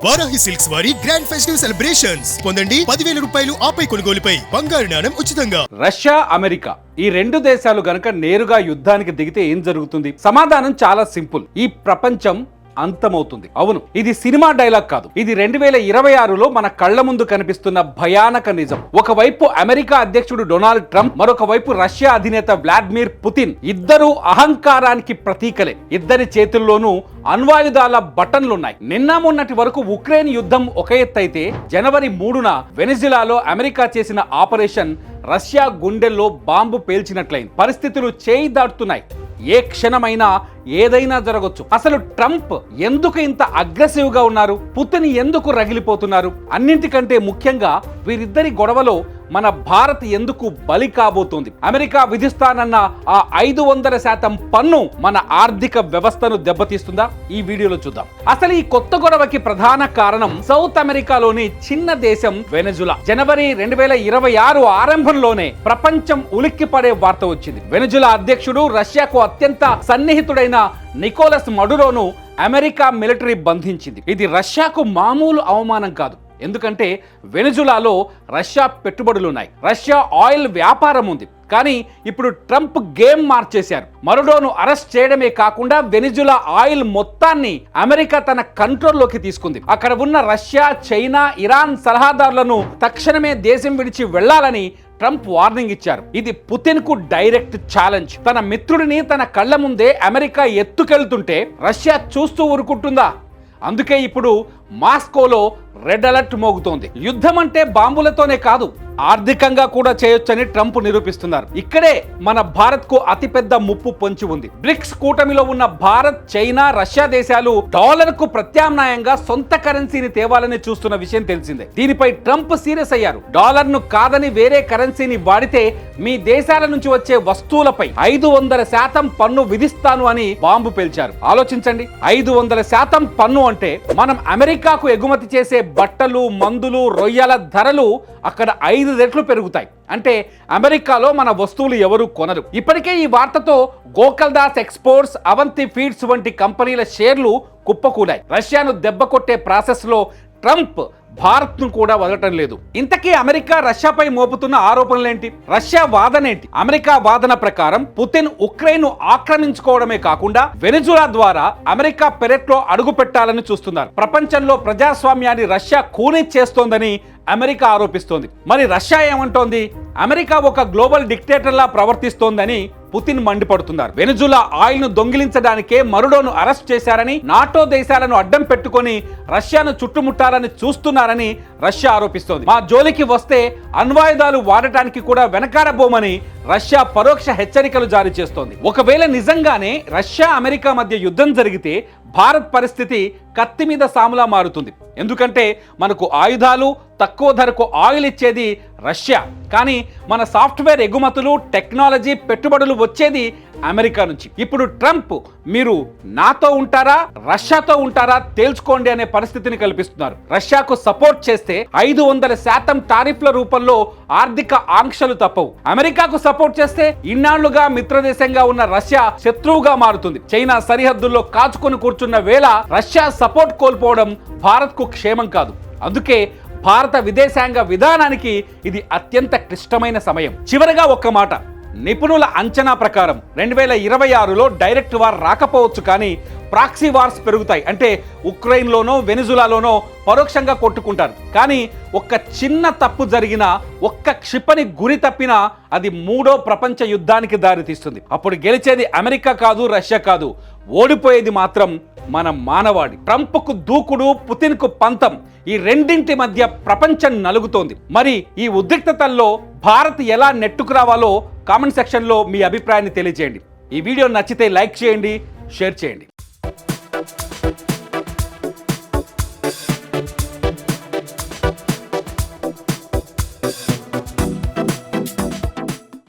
Varahi silks వారి grand festive celebrations పొందండి 10,000 రూపాయలు ఆపై కొనుగోలుపై బంగారు నాణెం ఉచితంగా. రష్యా, అమెరికా ఈ రెండు దేశాలు గనక నేరుగా యుద్ధానికి దిగితే ఏం జరుగుతుంది? సమాధానం చాలా సింపుల్. ఈ ప్రపంచం అంతమవుతుంది. అవును, ఇది సినిమా డైలాగ్ కాదు. ఇది 2026లో మన కళ్ల ముందు కనిపిస్తున్న భయానక నిజం. ఒకవైపు అమెరికా అధ్యక్షుడు డొనాల్డ్ ట్రంప్, మరొక వైపు రష్యా అధినేత వ్లాదిమిర్ పుతిన్. ఇద్దరు అహంకారానికి ప్రతీకలే. ఇద్దరి చేతుల్లోనూ అణ్వాయుధాల బటన్లున్నాయి. నిన్న మొన్నటి వరకు ఉక్రెయిన్ యుద్ధం ఒక ఎత్తైతే జనవరి 3న వెనిజులాలో అమెరికా చేసిన ఆపరేషన్ రష్యా గుండెల్లో బాంబు పేల్చినట్లయింది. పరిస్థితులు చేయి దాటుతున్నాయి. ఏ క్షణమైనా ఏదైనా జరగొచ్చు. అసలు ట్రంప్ ఎందుకు ఇంత అగ్రెసివ్ గా ఉన్నారు? పుతిన్ ఎందుకు రగిలిపోతున్నారు? అన్నింటికంటే ముఖ్యంగా వీరిద్దరి గొడవలో మన భారత్ ఎందుకు బలి కాబోతోంది? అమెరికా విధిస్తానన్న ఆ 500% పన్ను మన ఆర్థిక వ్యవస్థను దెబ్బతీస్తుందా? ఈ వీడియోలో చూద్దాం. అసలు ఈ కొత్త గొడవకి ప్రధాన కారణం సౌత్ అమెరికాలోని చిన్న దేశం వెనెజులా. జనవరి 2026 ఆరంభంలోనే ప్రపంచం ఉలిక్కిపడే వార్త వచ్చింది. వెనెజులా అధ్యక్షుడు, రష్యాకు అత్యంత సన్నిహితుడైన నికోలస్ మడురోను అమెరికా మిలిటరీ బంధించింది. ఇది రష్యాకు మామూలు అవమానం కాదు. ఎందుకంటే వెనెజులాలో రష్యా పెట్టుబడులున్నాయి, రష్యా ఆయిల్ వ్యాపారం ఉంది. కానీ ఇప్పుడు ట్రంప్ గేమ్ మార్చేశారు. మరుడోను అరెస్ట్ చేయడమే కాకుండా వెనెజులా ఆయిల్ మొత్తాన్ని అమెరికా తన కంట్రోల్లోకి తీసుకుంది. అక్కడ ఉన్న రష్యా, చైనా, ఇరాన్ సలహాదారులను తక్షణమే దేశం విడిచి వెళ్లాలని ట్రంప్ వార్నింగ్ ఇచ్చారు. ఇది పుతిన్ కు డైరెక్ట్ ఛాలెంజ్. తన మిత్రుడిని తన కళ్ల ముందే అమెరికా ఎత్తుకెళ్తుంటే రష్యా చూస్తూ ఊరుకుంటుందా? అందుకే ఇప్పుడు మాస్కోలో రెడ్ అలర్ట్ మోగుతోంది. యుద్ధం అంటే బాంబులతోనే కాదు, ఆర్థికంగా కూడా చేయొచ్చని ట్రంప్ నిరూపిస్తున్నారు. ఇక్కడే మన భారత్ కు అతిపెద్ద ముప్పు పొంచి ఉంది. బ్రిక్స్ కూటమిలో ఉన్న భారత్, చైనా, రష్యా దేశాలు డాలర్ కు ప్రత్యామ్నాయంగా సొంత కరెన్సీని తేవాలని చూస్తున్న విషయం తెలిసిందే. దీనిపై ట్రంప్ సీరియస్ అయ్యారు. డాలర్ ను కాదని వేరే కరెన్సీని వాడితే మీ దేశాల నుంచి వచ్చే వస్తువులపై 500% పన్ను విధిస్తాను అని బాంబు పేల్చారు. ఆలోచించండి, 500% పన్ను అంటే మనం అమెరికాకు ఎగుమతి చేసే బట్టలు, మందులు, రొయ్యల ధరలు అక్కడ 5 రెట్లు పెరుగుతాయి. అంటే అమెరికాలో మన వస్తువులు ఎవరు కొనరు. ఇప్పటికే ఈ వార్తతో గోకుల్దాస్ ఎక్స్పోర్ట్స్, అవంతి ఫీడ్స్ వంటి కంపెనీల షేర్లు కుప్పకూలాయి. రష్యాను దెబ్బ కొట్టే ప్రాసెస్ లో ట్రంప్ భారత్ ను కూడా వదలటం లేదు. ఇంతకీ అమెరికా రష్యాపై మోపుతున్న ఆరోపణలేంటి? రష్యా వాదనేంటి? అమెరికా వాదన ప్రకారం పుతిన్ ఉక్రెయిన్ ఆక్రమించుకోవడమే కాకుండా వెనెజులా ద్వారా అమెరికా పెరట్లో అడుగు పెట్టాలని చూస్తున్నారు. ప్రపంచంలో ప్రజాస్వామ్యాన్ని రష్యా కూనీ చేస్తోందని అమెరికా ఆరోపిస్తోంది. మరి రష్యా ఏమంటోంది? అమెరికా ఒక గ్లోబల్ డిక్టేటర్లా ప్రవర్తిస్తోందని పుతిన్ మండిపడుతున్నారు. వెనెజులా ఆయిల్ ను దొంగిలించడానికే మరుడోను అరెస్ట్ చేశారని, నాటో దేశాలను అడ్డం పెట్టుకొని రష్యాను చుట్టుముట్టాలని చూస్తున్నారని రష్యా ఆరోపిస్తోంది. మా జోలికి వస్తే అణ్వాయుధాలు వాడటానికి కూడా వెనకాడబోమని రష్యా పరోక్ష హెచ్చరికలు జారీ చేస్తోంది. ఒకవేళ నిజంగానే రష్యా, అమెరికా మధ్య యుద్ధం జరిగితే భారత్ పరిస్థితి కత్తి మీద సాములా మారుతుంది. ఎందుకంటే మనకు ఆయుధాలు, తక్కువ ధరకు ఆయిల్ ఇచ్చేది రష్యా. కానీ మన సాఫ్ట్వేర్ ఎగుమతులు, టెక్నాలజీ పెట్టుబడులు వచ్చేది అమెరికా నుంచి. ఇప్పుడు ట్రంప్ మీరు నాతో ఉంటారా, రష్యాతో ఉంటారా తేల్చుకోండి అనే పరిస్థితిని కల్పిస్తున్నారు. రష్యాకు సపోర్ట్ చేస్తే 500% టారిఫ్ల రూపంలో ఆర్థిక ఆంక్షలు తప్పవు. అమెరికాకు సపోర్ట్ చేస్తే ఇన్నాళ్లుగా మిత్రదేశంగా ఉన్న రష్యా శత్రువుగా మారుతుంది. చైనా సరిహద్దుల్లో కాచుకొని కూర్చున్న వేళ రష్యా సపోర్ట్ కోల్పోవడం భారత్ కు క్షేమం కాదు. అందుకే భారత విదేశాంగ విధానానికి ఇది అత్యంత క్లిష్టమైన సమయం. చివరగా ఒక్క మాట, నిపుణుల అంచనా ప్రకారం 2026లో డైరెక్ట్ వార్ రాకపోవచ్చు, కానీ ప్రాక్సీ వార్స్ పెరుగుతాయి. అంటే ఉక్రెయిన్లోనో వెనెజులాలోనో పరోక్షంగా కొట్టుకుంటారు. కానీ ఒక్క చిన్న తప్పు జరిగినా, ఒక్క క్షిపణి గురి తప్పినా అది 3వ ప్రపంచ యుద్ధానికి దారితీస్తుంది. అప్పుడు గెలిచేది అమెరికా కాదు, రష్యా కాదు, ఓడిపోయేది మాత్రం మన మానవాడి. ట్రంప్ కు దూకుడు, పుతిన్ కు పంతం, ఈ రెండింటి మధ్య ప్రపంచం నలుగుతోంది. మరి ఈ ఉద్రిక్తతల్లో భారత్ ఎలా నెట్టుకు రావాలో కామెంట్ సెక్షన్లో మీ అభిప్రాయాన్ని తెలియజేయండి. ఈ వీడియో నచ్చితే లైక్ చేయండి, షేర్ చేయండి.